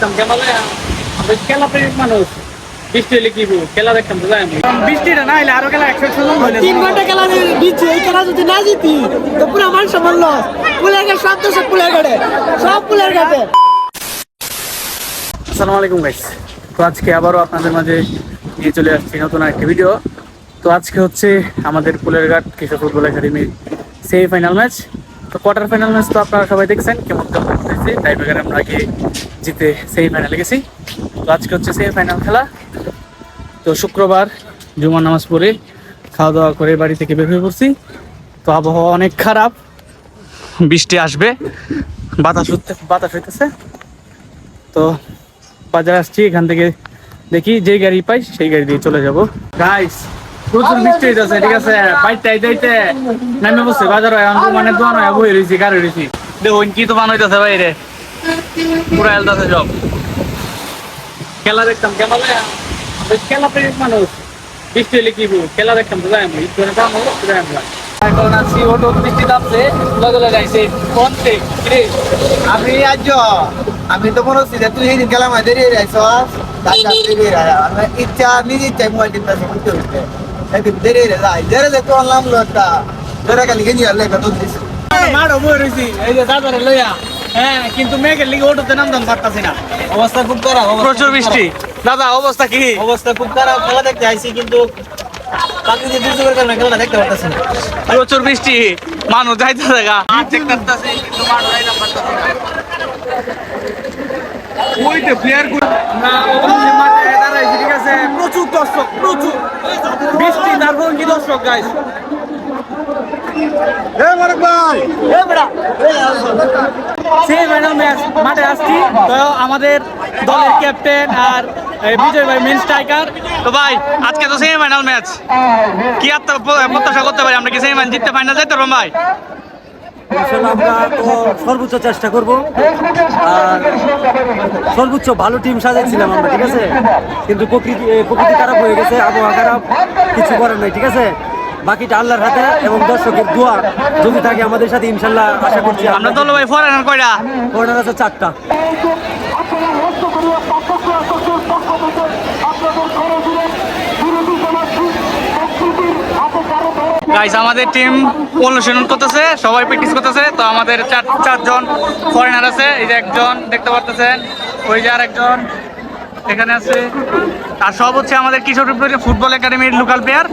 দেখতাম কেমন খেলা প্রেমিক মানুষ। বৃষ্টি হলে কি খেলা দেখতাম তো যাই বৃষ্টিটা না হলে আরো খেলা 3 ঘন্টা খেলা দিচ্ছি, এই খেলা যদি না জিতি তো পুরো মান সম্মান লস। পুলের ঘাট সব দোষ পুলের ঘাটে, সব পুলের ঘাটে। আসসালামু আলাইকুম গাইস। তো আজকে আবারও আপনাদের মাঝে নিয়ে চলে আসছি নতুন একটা ভিডিও। তো আজকে হচ্ছে আমাদের পুলেরঘাট কৃষক ফুটবল একাডেমির সেমিফাইনাল ম্যাচ। তো কোয়ার্টার ফাইনাল ম্যাচ তো আপনারা সবাই দেখছেন কেমন কেমন হয়েছে, তাই বেগারে আমরা আগে জিতে সেমিফাইনালে গেছি। তো আজকে হচ্ছে সেমিফাইনাল খেলা। তো শুক্রবার জুমার নামাজ পড়ে খাওয়া দাওয়া করে বাড়ি থেকে বের হয়ে পড়ছি। তো আবহাওয়া অনেক খারাপ, বৃষ্টি আসবে, বাতাস হইতেছে। তো বাজার আসছি, এখান থেকে দেখি যে গাড়ি পাই সেই গাড়ি দিয়ে চলে যাবো। গাইস প্রচুর বৃষ্টি হইতেছে, ঠিক আছে? বাইতে আইতে নামে বসছে বাজার মানে দোয়ান হয় বই রয়েছি, গাড়ি রয়েছি। দেখুন কি তো বান হইতেছে বাইরে, পুরো এলতাছে সব। খেলা দেখতাম কেমন খেলা প্রেমিক মানুষ। বৃষ্টি হলে কি খেলা দেখতাম তো যাই আমরা এখন আছি অটো, বৃষ্টি নামছে লগলে যাইছে ফোনতে। আমি আজ আমি তো মনে হচ্ছি যে তুই এই দিন গেলাম দেরি যাইছ ইচ্ছা নিজে ইচ্ছাই মোবাইল টিপতেছি বুঝতে হচ্ছে একদিন দেরি যাই দেরে যে তো আনলাম একটা ধরে খালি গেঞ্জি আর লেখা দুধ দিছি মাঠও বই রয়েছি এই যে দাদারে লইয়া। হ্যাঁ, কিন্তু মেঘের লিগে অটোতে নামতাম পারতাছি না, অবস্থা খুব খারাপ, প্রচুর বৃষ্টি। দাদা অবস্থা কি? অবস্থা খুব খারাপ। খেলা দেখতে আইছি কিন্তু প্রাকৃতিক দুর্যোগের কারণে খেলাটা দেখতে পারতাছি না। প্রচুর বৃষ্টি, মানুষ যাইতেছে গা মাঠ দেখতে পারতাছি কিন্তু মাঠ যাইতাম পারতাছি না। ওইতে প্লেয়ার না ওখানে মাঠে দাঁড়াইছি, ঠিক আছে? প্রচুর দর্শক, প্রচুর বৃষ্টি, তারপর কি দর্শক গাইস। সেমিফাইনাল ম্যাচ মাঠে আসছি। তো আমাদের দলের ক্যাপ্টেন আর বিজয় ভাই মেন স্ট্রাইকার। তো ভাই আজকে তো সেমিফাইনাল ম্যাচ, কি প্রত্যাশা করতে পারি আমরা? কি সেমিফাইনাল জিততে ফাইনাল যাইতে পারবো ভাই? আমরা তো সর্বোচ্চ চেষ্টা করব আর সর্বোচ্চ ভালো টিম সাজাইছিলাম আমরা, ঠিক আছে? কিন্তু প্রকৃতি খারাপ হয়ে গেছে, আবহাওয়া খারাপ, কিছু করার নাই, ঠিক আছে? বাকিটা আল্লাহর হাতে এবং দর্শকের দোয়া যদি থাকে আমাদের সাথে, ইনশাল্লাহ আশা করছি। আমরা দল ভাই ফরেনার কয়টা? ফরেনার আছে 4টা। গাইস আমাদের টিম অনুশীলন করতেছে, সবাই প্র্যাকটিস করতেছে। তো আমাদের চারজন ফরেনার আছে, এই যে একজন দেখতে পারতেছেন, ওই যে আরেকজন এখানে আছে, আর সব হচ্ছে আমাদের কিশোর ফুটবল একাডেমির লোকাল প্লেয়ার।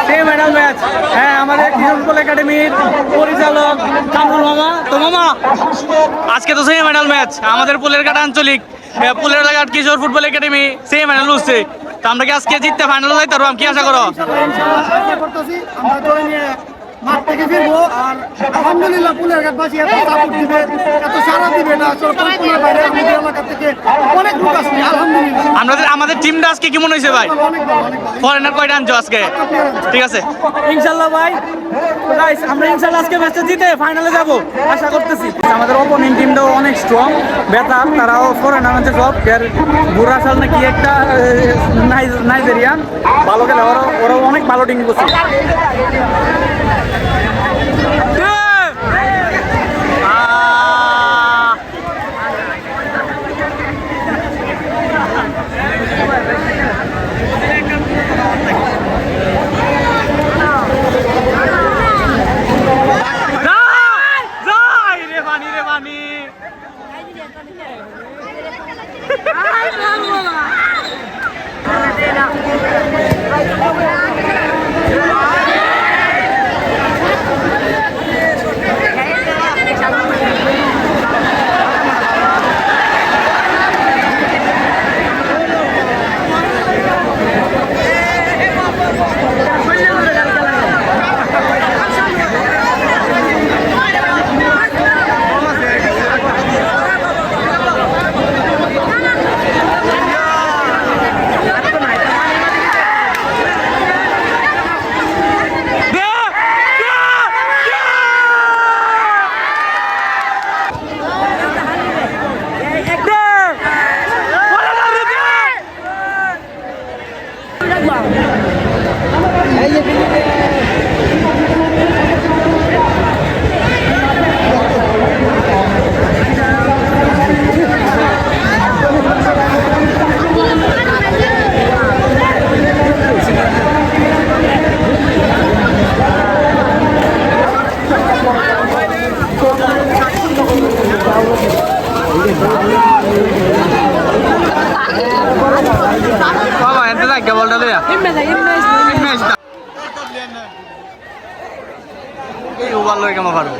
সেমিফাইনাল ম্যাচ, হ্যাঁ, আমাদের কিশোর ফুটবল একাডেমির পরিচালক কামরুল মামা। তো মামা আজকে তো সেমিফাইনাল ম্যাচ, আমাদের পুলেরঘাট আঞ্চলিক পুলেরঘাট কিশোর ফুটবল একাডেমি সেমিফাইনাল হচ্ছে। তো আমরা কি আজকে জিততে ফাইনাল যাইতে পারবো? কি আশা করো? মাঠ থেকে ফিরবো আর আলহামদুলিল্লাহ পুলেরঘাটবাসী এত সাপোর্ট দিবে, এত সারা দিবে না আসলে কল্পনার বাইরে। আমাদের এলাকা থেকে অনেক লোক আসছে, আলহামদুলিল্লাহ। আমাদের টিমটা আজকে কি মনে হয়েছে ভাই? ফরেনার কয়টা আনছো আজকে? ঠিক আছে ইনশাল্লাহ ভাই, গাইস আমরা ইনশাল্লাহ আজকে ম্যাচটা জিতে ফাইনালে যাব আশা করতেছি। আমাদের অপোনেন্ট টিমটাও অনেক স্ট্রং, বেতার, তারাও ফরেনার আছে সব। বুড়া সাল নাকি একটা নাইজেরিয়ান, ভালো খেলে, ওরাও অনেক ভালো টিম করছে। ভালো কেমন পারবো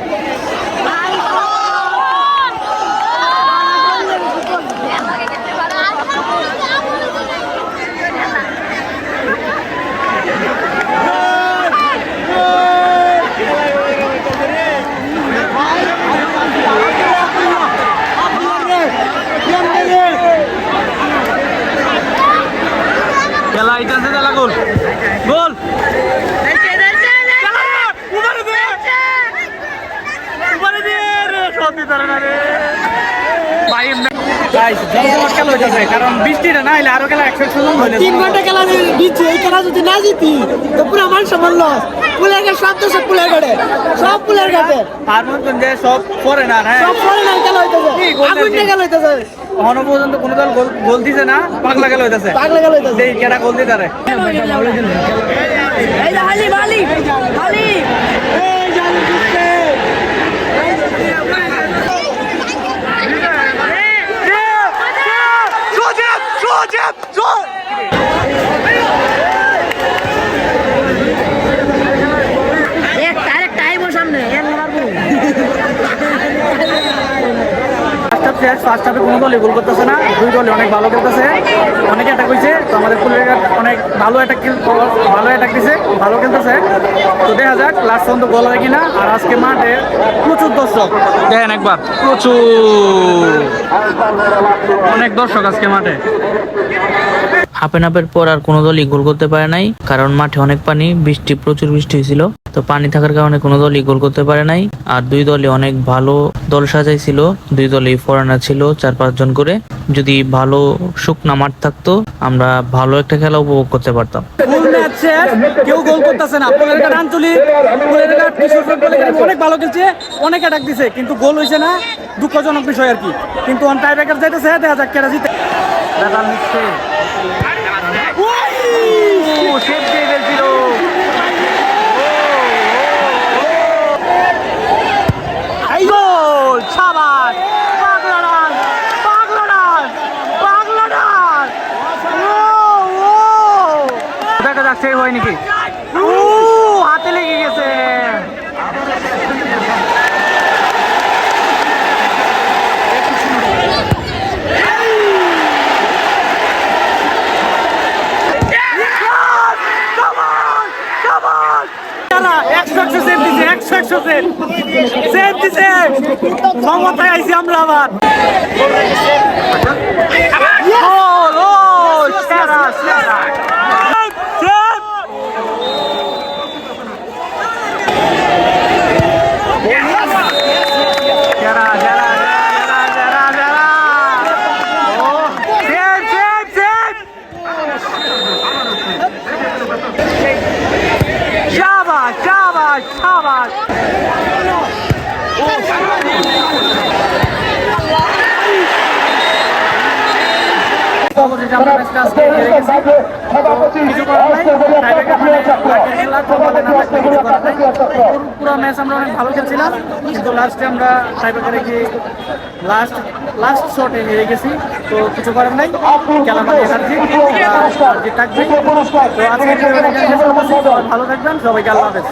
খেলা আইতাছে খেলা গোল গোল কারণ বৃষ্টিটা না এলে আরো খেলা 3 ঘন্টা খেলা দিচ্ছে, এই খেলা যদি না জিতি তো পুরো মান সম্মান লস। পুলের ঘাট সব তো সব পুলের ঘাটে, সব পুলের ঘাটে, আর মতন যে সব ফরেনার হ্যাঁ সব ফরেনার খেলা হইতেছে, আগুন নিয়ে খেলা হইতেছে, এখনো পর্যন্ত কোনো দল গোল দিছে না, পাগলা খেলা হইতেছে, পাগলা খেলা হইতেছে। এই কেনা গোল দিতে পারে এই যে হালি বালি হালি এই জানি দিচ্ছে ফার্স্ট হাফে কোনো দলই গোল করতেছে না, দুই দলই অনেক ভালো খেলতেছে, অনেক অ্যাটাক হয়েছে। তো আমাদের ফুলেরঘাট অনেক ভালো অ্যাটাক দিছে, ভালো খেলতেছে। তো দেখা যাক লাস্ট পর্যন্ত গোল হয় কিনা। আর আজকে মাঠে প্রচুর দর্শক, দেখেন একবার প্রচুর অনেক দর্শক আজকে মাঠে। হাফ এন হাফের পর আর কোনো দলই গোল করতে পারে নাই, কারণ মাঠে অনেক পানি, প্রচুর বৃষ্টি হয়েছিল। তো পানি থাকার কারণে কোনো দলই গোল করতে পারে নাই। আর দুই দলই অনেক ভালো দল সাজাইছিল, দুই দলই ফরেনার ছিল 4-5 জন করে। যদি ভালো শুকনা মাঠ থাকতো আমরা ভালো একটা খেলা উপভোগ করতে পারতাম। ফুল ম্যাচ শেষ, কেউ গোল করতেছে না। ফুলেরঘাট আঞ্চলিক, ফুলেরঘাট কিশোর ফুটবল একাডেমি অনেক ভালো খেলছে, অনেক অ্যাটাক দিছে, কিন্তু গোল হয়েছে না, দুঃখজনক বিষয় আর কি। কিন্তু অন টাই ব্রেকার যাইতেছে, দেখা যাক কেরা জিতে। দাদা মিশছে সেভ দিয়ে গেছিল। গোল সাবাস, পাগলা ডান, পাগলা ডান, পাগলা ডান। দেখা যাক সেভ হয় নাকি। হাতে লেগে গেছে। ক্ষমতায় আইছি আমরা আবার। শাবাশ শাবাশ শাবাশ। পুরো ম্যাচ আমরা অনেক ভালো খেলছিলাম, কিন্তু লাস্টে আমরা টাইব্রেকারে গিয়ে লাস্ট শটে হেরে গেছি। তো কিছু করার নাই, খেলা মানে এনার্জি থাকবে। তো আজকে ভালো থাকবেন, সবাইকে আল্লাহ হাফেজ।